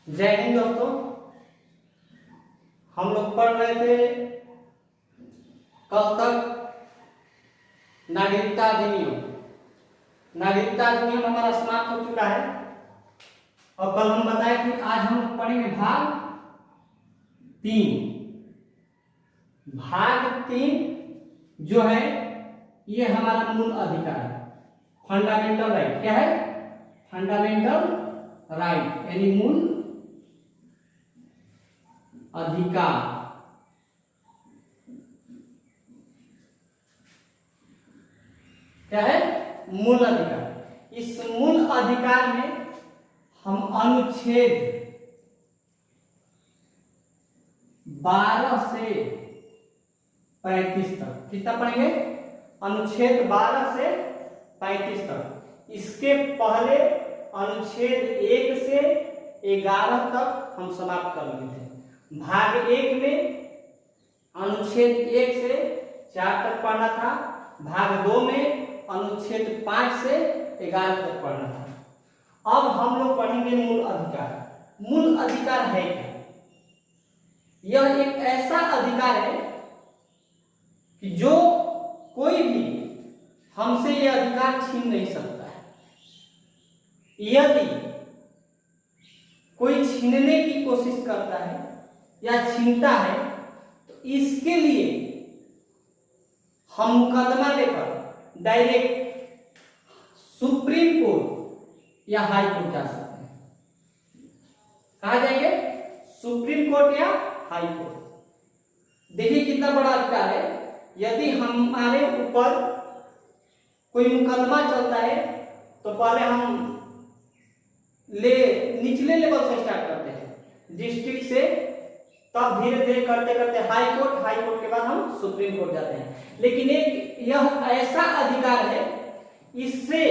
जय हिंद दोस्तों। हम लोग पढ़ रहे थे कल तक नागरिकता अधिनियम। नागरिकता अधिनियम हमारा समाप्त हो चुका है और कल हम बताए कि आज हम पढ़ेंगे भाग 3। भाग 3 जो है ये हमारा मूल अधिकार है, फंडामेंटल राइट। क्या है? फंडामेंटल राइट यानी मूल अधिकार। क्या है? मूल अधिकार। इस मूल अधिकार में हम अनुच्छेद 12 से 35 तक कितना पढ़ेंगे? अनुच्छेद 12 से 35 तक। इसके पहले अनुच्छेद 1 से 11 तक हम समाप्त कर लिए थे। भाग 1 में अनुच्छेद 1 से 4 तक पढ़ना था। भाग 2 में अनुच्छेद 5 से 11 तक पढ़ना था। अब हम लोग पढ़ेंगे मूल अधिकार। मूल अधिकार है क्या? यह एक ऐसा अधिकार है कि जो कोई भी हमसे यह अधिकार छीन नहीं सकता है। यदि कोई छीनने की कोशिश करता है या छीनता है तो इसके लिए हम मुकदमा लेकर डायरेक्ट सुप्रीम कोर्ट या हाई कोर्ट जा सकते हैं। कहा जाएंगे? सुप्रीम कोर्ट या हाई कोर्ट। देखिए कितना बड़ा अधिकार है। यदि हमारे ऊपर कोई मुकदमा चलता है तो पहले हम निचले लेवल से स्टार्ट करते हैं, डिस्ट्रिक्ट से, तब धीरे धीरे करते करते हाई कोर्ट के बाद हम सुप्रीम कोर्ट जाते हैं। लेकिन एक यह ऐसा अधिकार है, इससे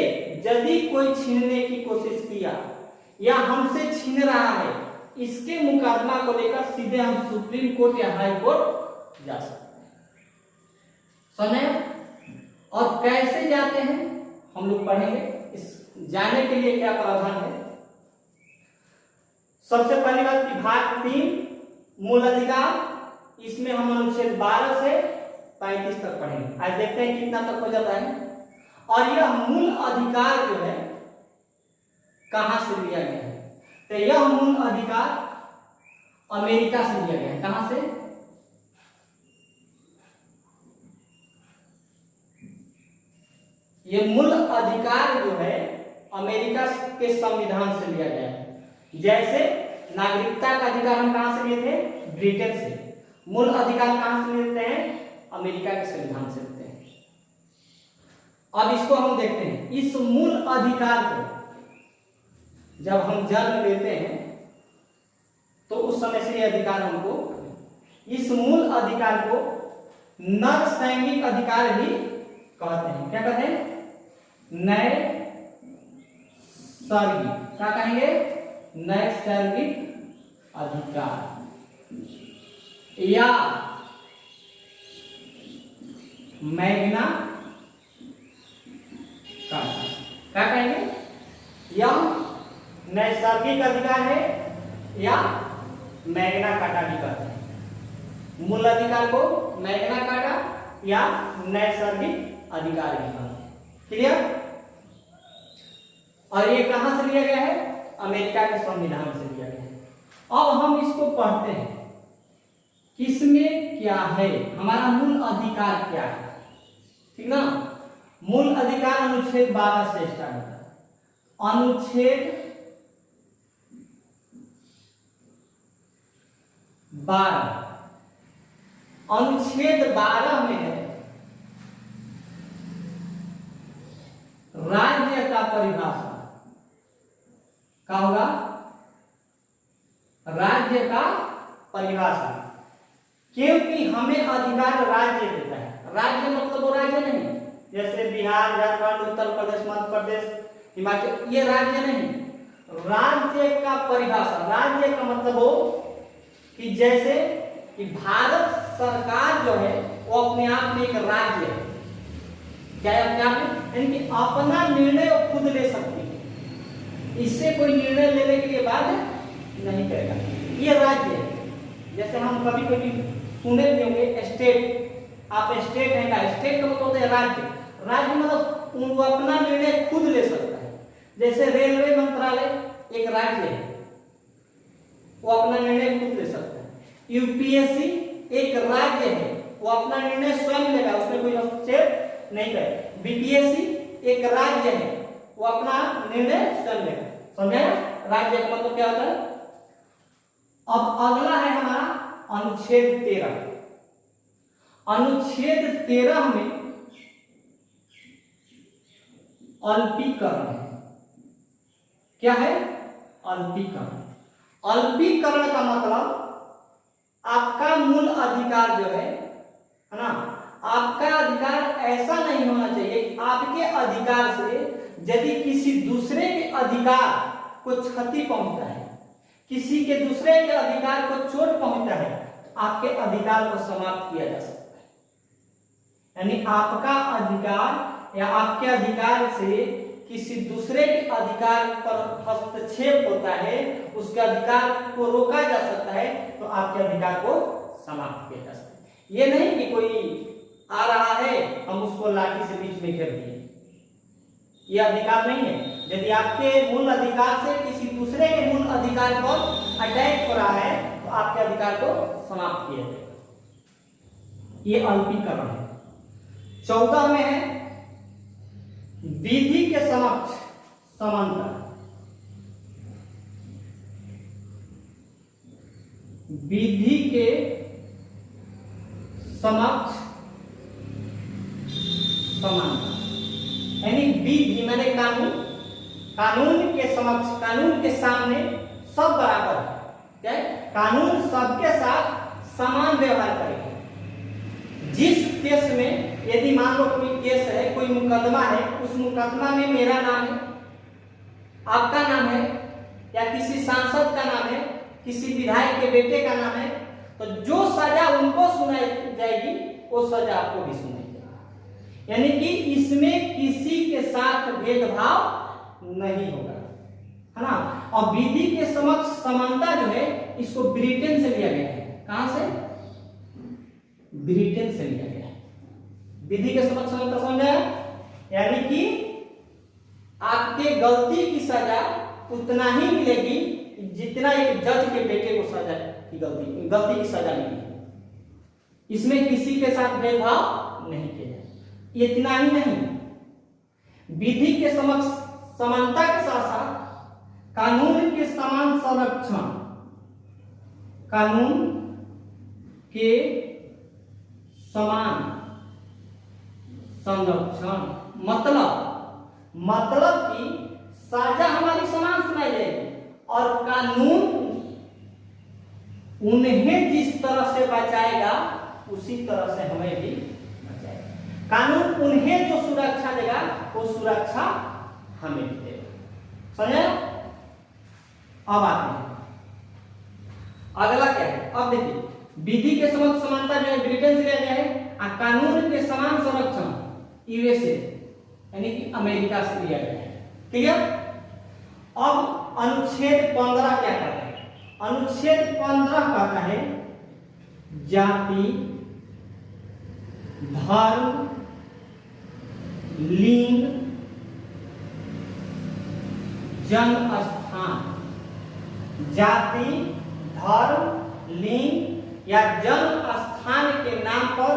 यदि कोई छीनने की कोशिश किया या हमसे छीन रहा है, इसके मुकदमा को लेकर सीधे हम सुप्रीम कोर्ट या हाई कोर्ट जा सकते हैं। समझे? और कैसे जाते हैं हम लोग पढ़ेंगे। इस जाने के लिए क्या प्रावधान है? सबसे पहली बात कि भाग 3 मूल अधिकार, इसमें हम अनुच्छेद 12 से 35 तक पढ़ेंगे। आज देखते हैं कितना तक हो जाता है। और यह मूल अधिकार जो है कहां से लिया गया है? तो यह मूल अधिकार अमेरिका से लिया गया है। कहां से? यह मूल अधिकार जो है अमेरिका के संविधान से लिया गया है। जैसे नागरिकता का अधिकार हम कहां से लिए थे? ब्रिटेन से। मूल अधिकार कहां से लेते हैं? अमेरिका के संविधान से लेते हैं। अब इसको हम देखते हैं। इस मूल अधिकार को जब हम जन्म लेते हैं तो उस समय से यह अधिकार हमको, इस मूल अधिकार को नैसर्गिक अधिकार भी कहते हैं। क्या कहते हैं? नैसर्गिक। क्या कहेंगे? नैसर्गिक अधिकार या मैग्ना कार्टा। क्या कहेंगे? यह नैसर्गिक अधिकार है या मैग्ना कार्टा भी कहते हैं। मूल अधिकार को मैग्ना कार्टा या नैसर्गिक अधिकार भी कहते हैं। क्लियर? और ये कहां से लिया गया है? अमेरिका के संविधान से लिया गया है। अब हम इसको पढ़ते हैं किसमें क्या है, हमारा मूल अधिकार क्या है। ठीक ना? मूल अधिकार अनुच्छेद 12 से स्टार्ट होता है। अनुच्छेद 12, अनुच्छेद 12 में है राज्य का परिभाषा। क्या होगा? राज्य का परिभाषा। क्योंकि हमें अधिकार राज्य देता है। राज्य मतलब वो राज्य नहीं जैसे बिहार, झारखंड, उत्तर प्रदेश, मध्य प्रदेश, हिमाचल, ये राज्य नहीं। राज्य का परिभाषा, राज्य का मतलब हो कि जैसे कि भारत सरकार जो है वो अपने आप में एक राज्य है। क्या है? अपने आप में, यानी कि अपना निर्णय खुद ले सकती है। इससे कोई निर्णय लेने के लिए बाध्य नहीं करेगा। ये राज्य है, जैसे हम कभी कभी सुने भी होंगे स्टेट, आप स्टेट है का, स्टेट का मतलब होता है राज्य। राज्य मतलब वो अपना निर्णय खुद ले सकता है। जैसे रेलवे मंत्रालय एक राज्य है, वो अपना निर्णय खुद ले सकता है। यूपीएससी एक राज्य है, वो अपना निर्णय स्वयं लेगा, उसमें कोई हस्तक्षेप नहीं करे। बीपीएससी एक राज्य है, वो अपना निर्णय स्वयं लेगा। समझे? राज्य का मतलब क्या होता है। अब अगला है हमारा अनुच्छेद 13। अनुच्छेद 13 में अल्पीकरण है। क्या है? अल्पीकरण। अल्पीकरण का मतलब आपका मूल अधिकार जो है ना, आपका अधिकार ऐसा नहीं होना चाहिए कि आपके अधिकार से यदि किसी दूसरे के अधिकार को क्षति पहुंचता है, किसी के दूसरे के अधिकार को चोट पहुंचता है, तो आपके अधिकार को समाप्त किया जा सकता है। यानी आपका अधिकार या आपके अधिकार से किसी दूसरे के अधिकार पर हस्तक्षेप होता है, उसके अधिकार को रोका जा सकता है, तो आपके अधिकार को समाप्त किया जा सकता है। ये नहीं कि कोई आ रहा है हम उसको लाठी से बीच में घेर दिए, ये अधिकार नहीं है। यदि आपके मूल अधिकार से किसी दूसरे के मूल अधिकार पर अटैक हो रहा है, तो आपके अधिकार को समाप्त किया जाएगा। ये अल्पीकरण है। 14 में है विधि के समक्ष समानता। विधि के समक्ष समानता यानी विधि माने कानून, कानून के समक्ष, कानून के सामने सब बराबर है। क्या है? कानून सबके साथ समान व्यवहार करेगा। जिस केस में यदि मान लो कोई केस है, कोई मुकदमा है, उस मुकदमा में मेरा नाम है, आपका नाम है, या किसी सांसद का नाम है, किसी विधायक के बेटे का नाम है, तो जो सजा उनको सुनाई जाएगी वो सजा आपको भी सुनाई जाएगी। यानी कि इसमें किसी के साथ भेदभाव नहीं होगा, है ना। और विधि के समक्ष समानता जो है, इसको ब्रिटेन से लिया गया है। कहां से? ब्रिटेन से लिया गया है। विधि के समक्ष समानता समझा? यानी कि आपके गलती की सजा उतना ही मिलेगी जितना एक जज के बेटे को सजा की गलती की सजा मिली। इसमें किसी के साथ भेदभाव नहीं किया जाए। इतना ही नहीं, विधि के समक्ष समानता के साथ साथ कानून के समान संरक्षण, कानून के समान संरक्षण मतलब कि सजा हमारी समान सुनाई जाएगी और कानून उन्हें जिस तरह से बचाएगा उसी तरह से हमें भी बचाएगा। कानून उन्हें जो सुरक्षा देगा वो सुरक्षा हमें भी देगा। समझे? अब आते हैं अगला क्या है। अब देखिए, विधि के समक्ष समानता जो है ब्रिटेन से लिया गया है, और कानून के समान संरक्षण यूएसए यानी कि अमेरिका से लिया गया है। ठीक है? अब अनुच्छेद 15 क्या कहता है? अनुच्छेद 15 कहता है जाति, धर्म, लिंग, जन्म स्थान। जाति, धर्म, लिंग या जन्म स्थान के नाम पर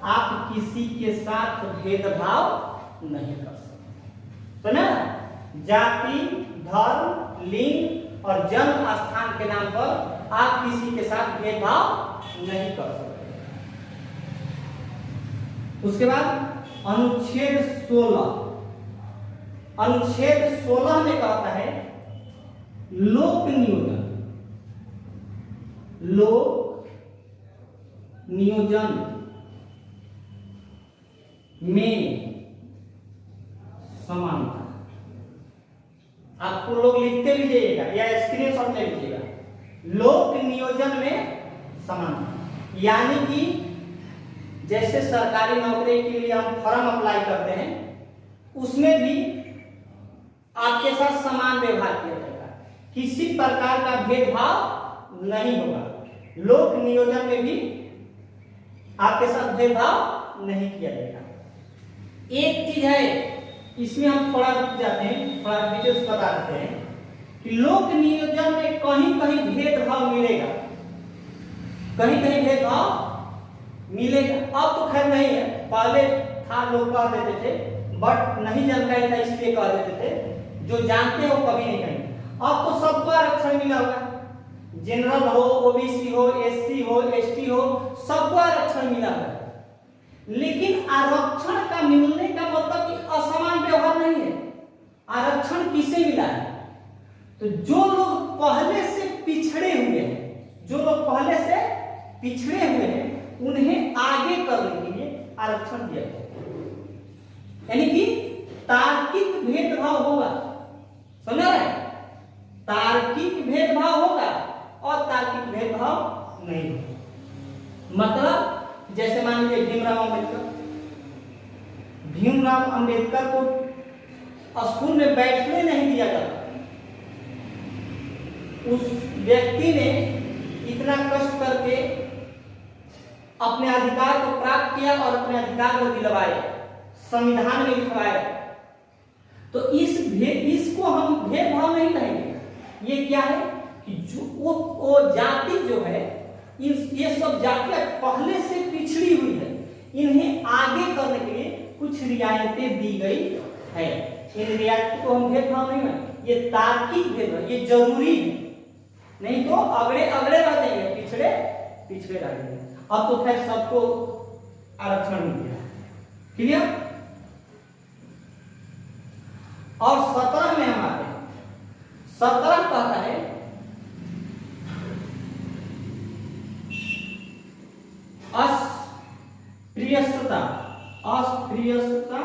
आप किसी के साथ भेदभाव नहीं कर सकते। तो ना, जाति, धर्म, लिंग और जन्म स्थान के नाम पर आप किसी के साथ भेदभाव नहीं कर सकते। उसके बाद अनुच्छेद 16, अनुच्छेद 16 में कहता है लोक नियोजन, लोक नियोजन में समानता। आपको लोग लिखते भी जाइएगा या स्क्रीनशॉट ले लीजिएगा। लोक नियोजन में समानता यानी कि जैसे सरकारी नौकरी के लिए हम फॉर्म अप्लाई करते हैं, उसमें भी आपके साथ समान व्यवहार किया जाएगा। किसी प्रकार का भेदभाव नहीं होगा। लोक नियोजन में भी आपके साथ भेदभाव नहीं किया जाएगा। एक चीज है, इसमें हम थोड़ा रुक जाते हैं, थोड़ा डिटेल्स बता देते हैं कि लोक नियोजन में कहीं कहीं भेदभाव मिलेगा, कहीं कहीं भेदभाव मिलेगा। अब तो खैर नहीं है, पहले था लोग कह देते थे, बट नहीं जानकारी था इसलिए कह देते थे। जो जानते हैं वो कभी नहीं कहेंगे। अब तो सबको आरक्षण मिला होगा, जनरल हो, ओबीसी हो, एससी हो, एसटी हो, सबको आरक्षण मिला है। लेकिन आरक्षण का मिलने का मतलब कि असमान व्यवहार नहीं है। आरक्षण किसे मिला है? तो जो लोग पहले से पिछड़े हुए हैं, जो लोग पहले से पिछड़े हुए हैं, उन्हें आगे करने के लिए आरक्षण दिया गया। यानी कि तार्किक भेदभाव होगा, समझ रहे हैं? तार्किक भेदभाव होगा और तार्किक भेदभाव नहीं होगा। मतलब जैसे मान लीजिए भीमराव अंबेडकर को स्कूल में बैठने नहीं दिया जाता। उस व्यक्ति ने इतना कष्ट करके अपने अधिकार को प्राप्त किया और अपने अधिकार को दिलवाया, संविधान में लिखवाया। तो इसको हम भेदभाव नहीं कहेंगे। ये क्या है कि जो वो जाति जो है, ये सब जातियां पहले से पिछड़ी हुई है, इन्हें आगे करने के लिए कुछ रियायतें दी गई है। इन रियायतों को हम भेदभाव नहीं मानेंगे, ये तार्किक भेदभाव, ये जरूरी है। नहीं तो अगड़े अगड़े रह जाएंगे, पिछड़े पिछड़े रह जाएंगे। अब तो खैर सबको आरक्षण मिल गया, क्लियर? और 17 में हम आते हैं। 17 कहता है अस्पृश्यता, अस्पृश्यता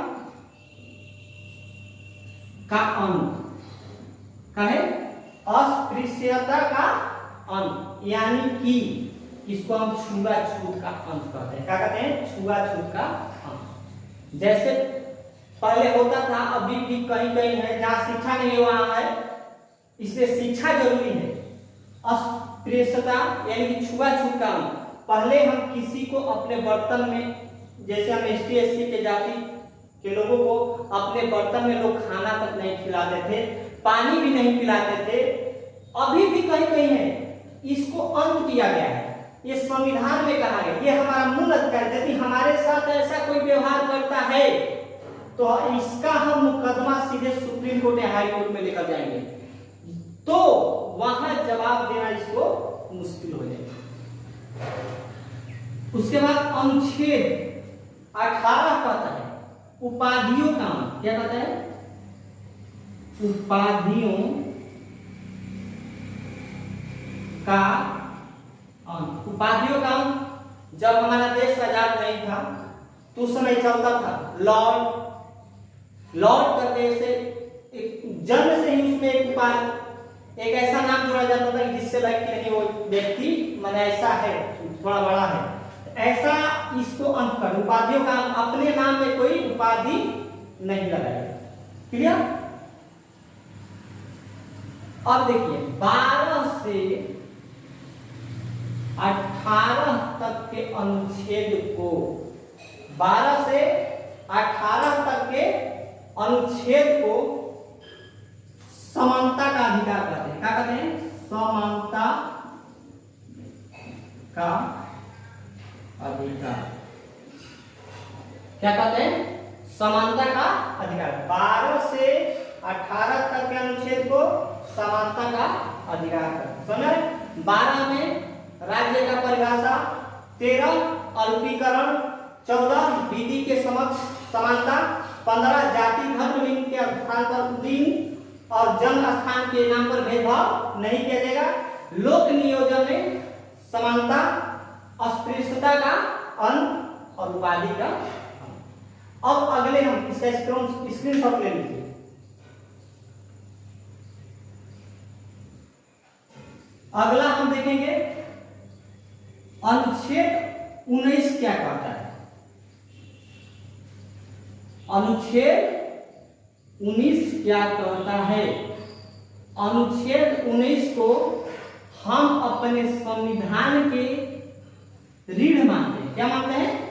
का अंत का है, अस्पृश्यता का अंत, यानी कि इसको हम छुआछूत का अंत कहते हैं। क्या कहते हैं? छुआछूत का अंत। जैसे पहले होता था, अभी भी कहीं कहीं है जहां शिक्षा नहीं है वहां है, इसलिए शिक्षा जरूरी है। अस्पृश्यता यानी कि छुआछूत का अंत। पहले हम किसी को अपने बर्तन में, जैसे हम एसटी एससी के जाति के लोगों को अपने बर्तन में लोग खाना तक नहीं खिलाते थे, पानी भी नहीं पिलाते थे। अभी भी कहीं कहीं है, इसको अंत किया गया है। ये संविधान में कहा गया, ये हमारा मूल अधिकार। यदि हमारे साथ ऐसा कोई व्यवहार करता है तो इसका हम मुकदमा सीधे सुप्रीम कोर्ट या हाई कोर्ट में लेकर जाएंगे, तो वहां जवाब देना इसको मुश्किल हो जाएगा। उसके बाद अनुच्छेद 18 कहता है उपाधियों का अंत। क्या कहता है? उपाधियों का अंत। उपाधियों का अंत, जब हमारा देश आजाद नहीं था तो उस समय चलता था लॉर्ड, लॉर्ड करने से एक जन्म से ही उसमें एक उपाधि, एक ऐसा नाम जोड़ा जाता था जिससे लगे कि नहीं वो व्यक्ति माने ऐसा है, थोड़ा बड़ा है, ऐसा इसको अंत कर। उपाधियों का अपने नाम में कोई उपाधि नहीं लगाएगा, क्लियर? अब देखिए 12 से 18 तक के अनुच्छेद को, 12 से 18 तक के अनुच्छेद को समानता का अधिकार कहते हैं। क्या कहते हैं? समानता का अधिकार। क्या कहते हैं? समानता का अधिकार। 12 से 18 तक के अनुच्छेद को समानता का अधिकार कहते हैं। समझ? 12 में राज्य का परिभाषा, 13 अल्पीकरण, 14 विधि के समक्ष समानता, 15 जाति धर्म लिंग के स्थान पर दिन और जन्म स्थान के नाम पर भेदभाव नहीं किया जाएगा। लोक नियोजन में समानता, अस्पृश्यता का अंत और उपाधि का अंत। अब अगले हम इसका स्क्रीनशॉट ले लीजिए। अगला हम देखेंगे अनुच्छेद 19 क्या कहता है। अनुच्छेद 19 क्या कहता है? अनुच्छेद 19 को हम अपने संविधान के रीढ़ मानते हैं। क्या मानते हैं?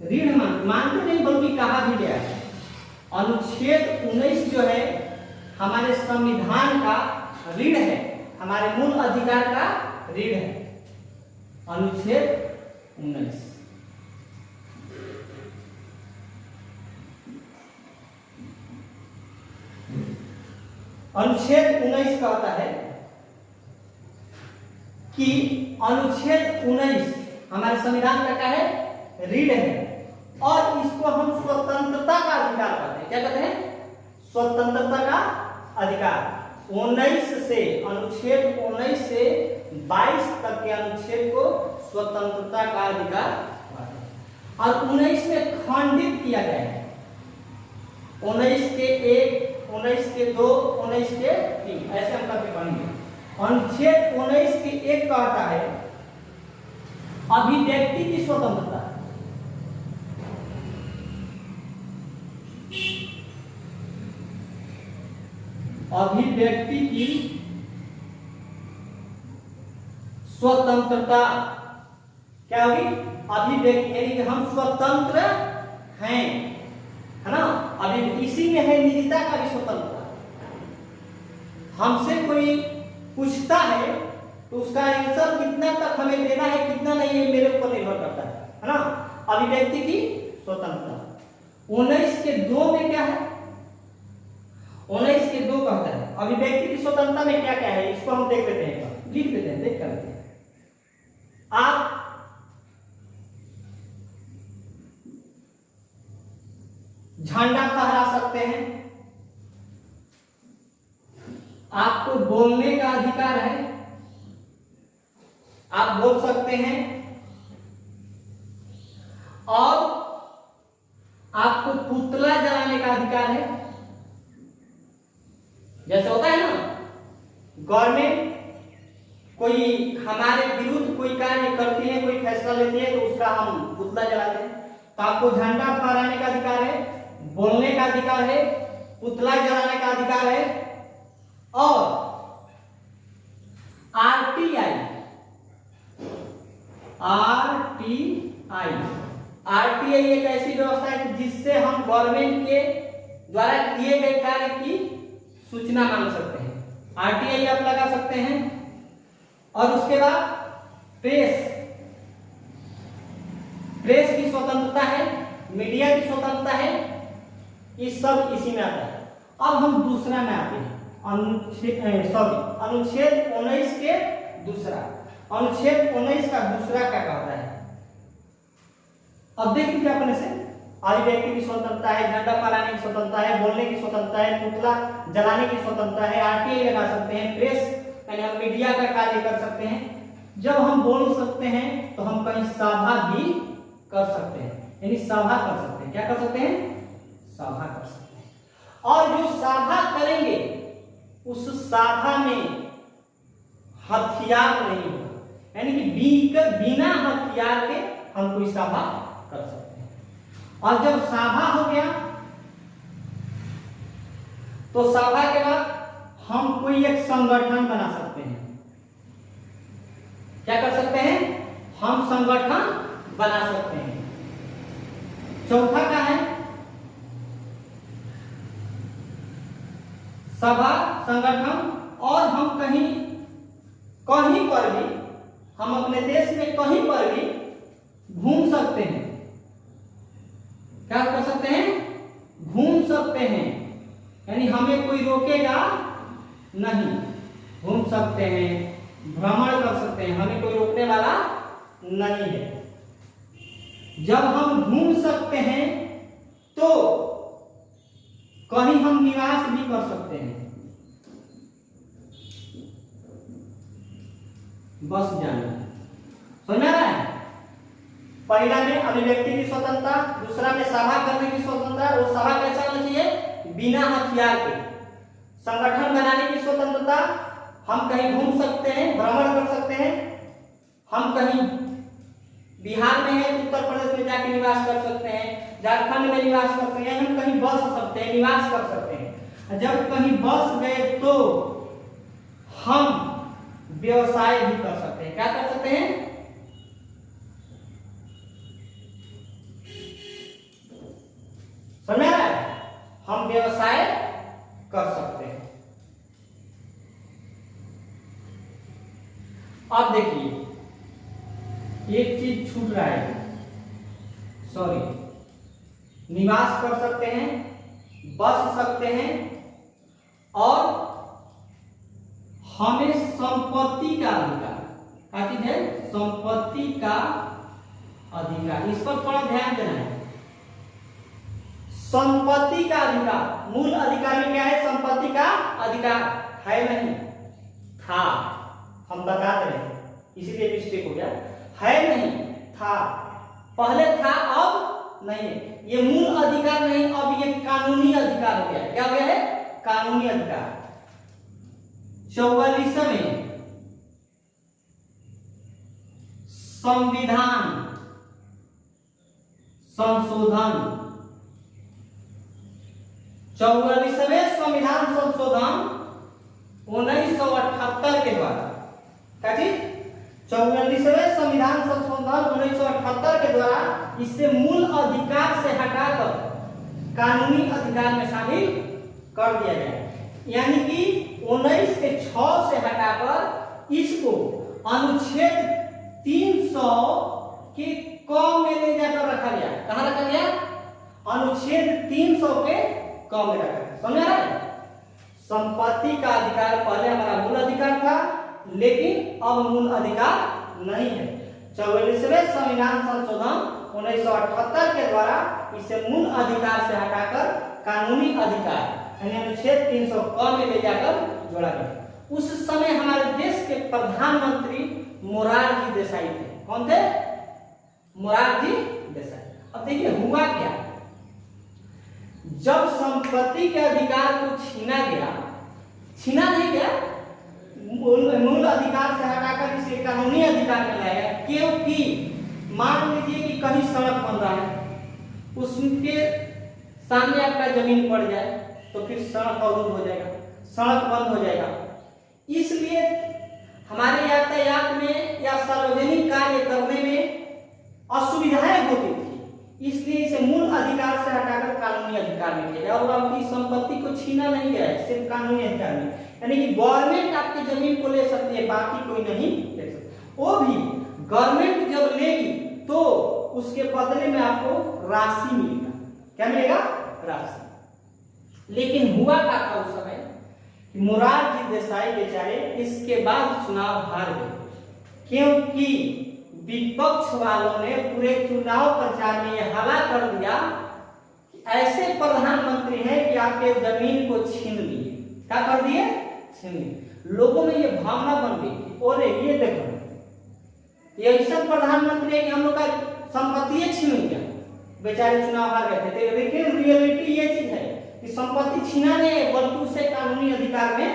रीढ़ मानते नहीं बल्कि कहा भी गया है। अनुच्छेद 19 जो है हमारे संविधान का रीढ़ है, हमारे मूल अधिकार का रीढ़ है। अनुच्छेद 19 अनुच्छेद 19 कहता है कि अनुच्छेद 19 हमारे संविधान का क्या है? रीढ़ है, और इसको हम स्वतंत्रता का अधिकार कहते हैं। क्या कहते हैं? स्वतंत्रता का अधिकार। 19 से अनुच्छेद 19 से 22 तक के अनुच्छेद को स्वतंत्रता का अधिकार कहते हैं। और 19 में खंडित किया गया है। 19 के 1, 19 के 2, 19 के 3, ऐसे हम करके पढ़ेंगे। अनुच्छेद 19 के 1 कहता है अभिव्यक्ति की स्वतंत्रता। अभिव्यक्ति की स्वतंत्रता क्या होगी? अभिव्यक्ति यानी कि हम स्वतंत्र हैं, है ना। अभी इसी में है निजता का भी स्वतंत्रता। हमसे कोई पूछता है तो उसका आंसर कितना तक हमें देना है, कितना नहीं है, मेरे ऊपर निर्भर करता है ना। अभिव्यक्ति की स्वतंत्रता। 19 के 2 में क्या है? 19 के 2 कहता है अभिव्यक्ति की स्वतंत्रता में क्या क्या है, इसको हम देख लेते हैं, लिख लेते हैं, देख कर लेते हैं। आप झंडा फहरा सकते हैं, आपको बोलने का अधिकार है, आप बोल सकते हैं, और आपको पुतला जलाने का अधिकार है। जैसे होता है ना, गवर्नमेंट कोई हमारे विरुद्ध कोई कार्य करती है, कोई फैसला लेती है, तो उसका हम पुतला जलाते हैं। तो आपको झंडा फहराने का अधिकार है, बोलने का अधिकार है, पुतला जलाने का अधिकार है। और आरटीआई एक ऐसी व्यवस्था है जिससे हम गवर्नमेंट के द्वारा किए गए कार्य की सूचना मांग सकते हैं। आरटीआई आप लगा सकते हैं। और उसके बाद प्रेस की स्वतंत्रता है, मीडिया की स्वतंत्रता है, ये सब इसी में आता है। अब हम दूसरा में आते हैं, अनुच्छेद 19 के दूसरा। अनुच्छेद 19 का दूसरा क्या कहता है? अब देख लीजिए अपने से। अभिव्यक्ति की स्वतंत्रता है, झंडा फहराने की स्वतंत्रता है, बोलने की स्वतंत्रता है, पुतला जलाने की स्वतंत्रता है, आरटीआई लगा सकते हैं, प्रेस यानी हम मीडिया का कार्य कर सकते हैं। जब हम बोल सकते हैं तो हम कहीं सभा भी कर सकते हैं, यानी सभा कर सकते हैं। क्या कर सकते हैं? सभा कर सकते हैं। और जो सभा करेंगे उस सभा में हथियार नहीं होगा, यानी कि बिना हथियार के हम कोई सभा कर सकते हैं। और जब सभा हो गया तो सभा के बाद हम कोई एक संगठन बना सकते हैं। क्या कर सकते हैं? हम संगठन बना सकते हैं। चौथा क्या है? सभा, संगठन। और हम कहीं पर भी, हम अपने देश में कहीं पर भी घूम सकते हैं। क्या कर सकते हैं? घूम सकते हैं, यानी हमें कोई रोकेगा नहीं। घूम सकते हैं, भ्रमण कर सकते हैं, हमें कोई रोकने वाला नहीं है। जब हम घूम सकते हैं तो कहीं हम निवास भी कर सकते हैं। बस जाना समझ रहा है? पहला में अभिव्यक्ति की स्वतंत्रता, दूसरा में सभा करने की स्वतंत्रता। वो सभा कैसा होना चाहिए? बिना हथियार के। संगठन बनाने की स्वतंत्रता, हम कहीं घूम सकते हैं, भ्रमण कर सकते हैं। हम कहीं बिहार में है, उत्तर प्रदेश में जाके निवास कर सकते हैं, झारखंड में निवास कर सकते हैं, हम कहीं बस सकते हैं, निवास कर सकते हैं। जब कहीं बस गए तो हम व्यवसाय भी कर सकते हैं। क्या कर सकते हैं? समझ में आ रहा है? हम व्यवसाय कर सकते हैं। अब देखिए एक चीज छूट रहा है, सॉरी, निवास कर सकते हैं, बस सकते हैं, और हमें संपत्ति का अधिकार, क्या चीज है? संपत्ति का अधिकार। इस पर थोड़ा ध्यान देना है। संपत्ति का अधिकार, मूल अधिकार में क्या है? संपत्ति का अधिकार है, नहीं था, हम बता रहे हैं, इसीलिए मिस्टेक हो गया। है नहीं, था, पहले था अब नहीं है। ये मूल अधिकार नहीं, अब ये कानूनी अधिकार हो गया। क्या हो गया है? कानूनी अधिकार। 44वें संविधान संशोधन, 44वें संविधान संशोधन 1978 के द्वारा, क्या चीज? 44वें संविधान संशोधन 1978 के द्वारा इसे मूल अधिकार से हटाकर कानूनी अधिकार में शामिल कर दिया गया। यानी कि 19 के 6 से हटाकर इसको अनुच्छेद 300 के क में ले जाकर रखा गया। कहां रखा गया? अनुच्छेद 300 के क में रखा गया। समझ रहा है? संपत्ति का अधिकार पहले हमारा मूल अधिकार था, लेकिन अब मूल अधिकार नहीं है। 44वें संविधान संशोधन 1978 के द्वारा इसे मूल अधिकार से हटाकर कानूनी अधिकार यानी अनुच्छेद 300 क में ले जाकर जोड़ा गया। उस समय हमारे देश के प्रधानमंत्री मोरारजी देसाई थे। कौन थे? मोरारजी देसाई। अब देखिए हुआ क्या, जब संपत्ति के अधिकार को छीना गया, छीना नहीं गया, मूल अधिकार से हटाकर इसे कानूनी अधिकार में लाया गया। क्योंकि मान लीजिए कि कहीं सड़क बन रहा है, उसके सामने आपका जमीन पड़ जाए तो फिर सड़क अवरुद्ध हो जाएगा, सड़क बंद हो जाएगा। इसलिए हमारे यातायात में या सार्वजनिक कार्य करने में असुविधाएं होती थी, इसलिए इसे मूल अधिकार से हटाकर कानूनी अधिकार में किया गया। और आपकी संपत्ति को छीना नहीं गया है, सिर्फ कानूनी अधिकार में, यानी कि गवर्नमेंट आपकी जमीन को ले सकती है, बाकी कोई नहीं ले सकता। वो भी गवर्नमेंट जब लेगी तो उसके बदले में आपको राशि मिलेगा। क्या मिलेगा? राशि। लेकिन हुआ क्या था उस समय कि मोरारजी देसाई बेचारे इसके बाद चुनाव हार गए, क्योंकि विपक्ष वालों ने पूरे चुनाव प्रचार में यह हल्ला कर दिया कि ऐसे प्रधानमंत्री हैं कि आपके जमीन को छीन लिए। क्या कर दिए? छीन लिए। लोगों में ये भावना बन गई, और ये देखो ये ऐसा प्रधानमंत्री है कि हम लोग का संपत्ति छीन लिया। बेचारे चुनाव हार गए थे। लेकिन रियलिटी ये चीज है कि संपत्ति छीना नहीं है, बल्कि उसे कानूनी अधिकार में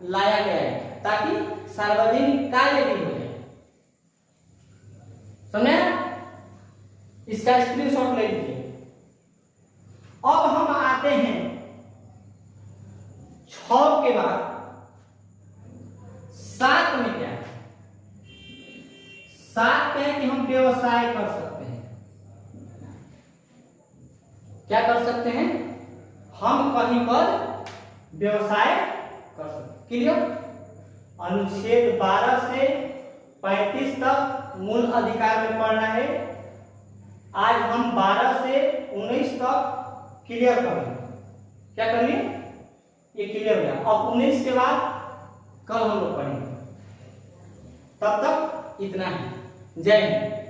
लाया गया है ताकि सार्वजनिक कार्य भी हो जाए। समझे? इसका स्क्रीनशॉट ले लीजिए। अब हम आते हैं 6 के बाद 7 में क्या है? 7 है कि हम व्यवसाय कर सकते हैं। क्या कर सकते हैं? हम कहीं पर व्यवसाय कर सकते हैं। क्लियर? अनुच्छेद 12 से 35 तक मूल अधिकार में पढ़ना है। आज हम 12 से 19 तक क्लियर कर लें। क्या कर लिए? ये क्लियर हो गया। अब 19 के बाद कल हम लोग पढ़ेंगे। तब तक इतना ही। जय हिंद।